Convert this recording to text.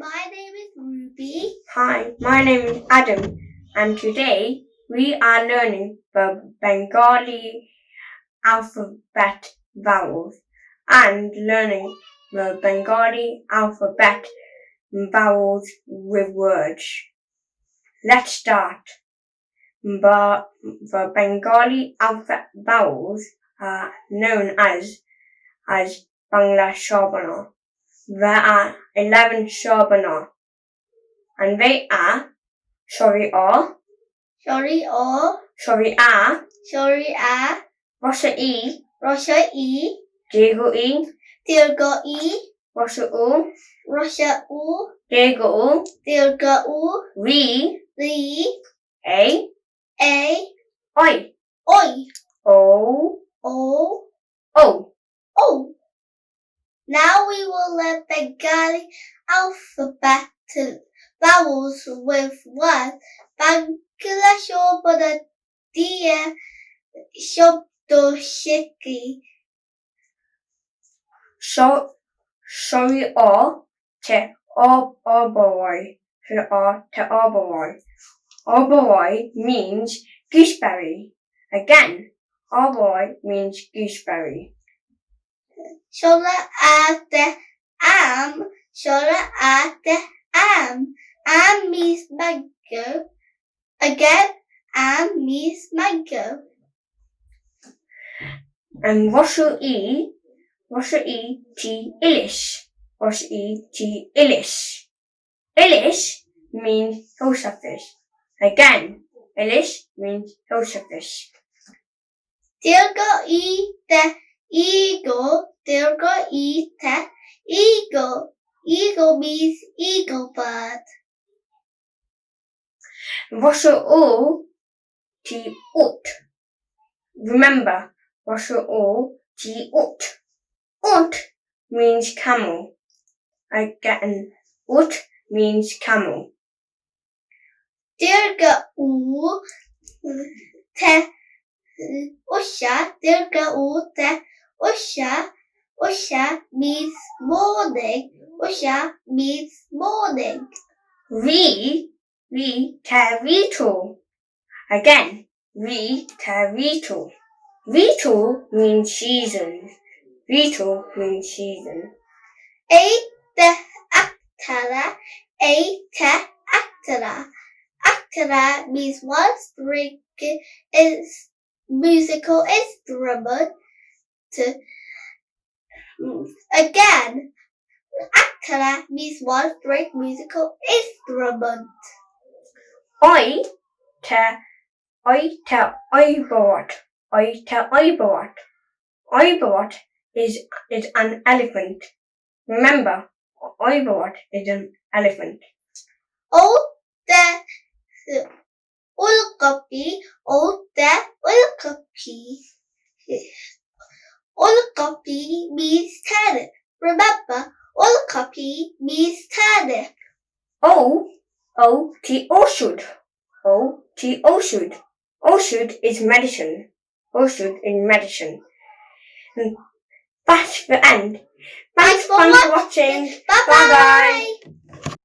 my name is Ruby. Hi, my name is Adam, and today we are learning the Bengali alphabet vowels and learning the Bengali alphabet vowels with words. Let's start. The Bengali alphabet vowels are known as Bangla Shobana. There are 11 Shobana, and they are Shori O, Shori O, Shori A, Shori A, Rosha E, Rosha E, Dirgo E, Dirga E, Rosha U, Rosha U, Dirgo U, Dirga U, Re, Re, A, A, Oi, Oi, O, O, O. O. Now we will learn Bengali alphabet vowels with words. Bangla Shobana Dia Shobdo Shiki. Shori O, Te Oberoi, Shori O, Te Oberoi. Oberoi means gooseberry. Again, Oberoi means gooseberry. Shola ate am. Shola ate am. Am means mango. Again, am means mango. And Washu E T Ilish. Washu E T Ilish. Ilish means hilsa fish. Again, Ilish means hilsa fish. Dirga ite eagle. Dirga ite eagle. Eagle means eagle bird. Washu O T Ut. Remember, Washu O T Ut. Ut means camel. Again, Ut means camel. Dirga u te usha. Dirga u te usha. Usha means morning. Usha means morning. Re te Ritu. Again, Re te Ritu. Ritu means season. Ritu means season. Ate actara. Ate actara. Actara means one string is musical instrument. Again, actara means one string musical instrument. Oi te Oiborot. Oi te Oiborot. Oiborot is an elephant. Remember, Oiborot is an elephant. O the Ulkapi. O the Ulkapi. Ulkapi means turnip. Remember, Ulkapi means turnip. O T Oshud. O T Oshud. Oshud is medicine. Oshud is medicine. And that's the end. Thanks for watching. Bye bye.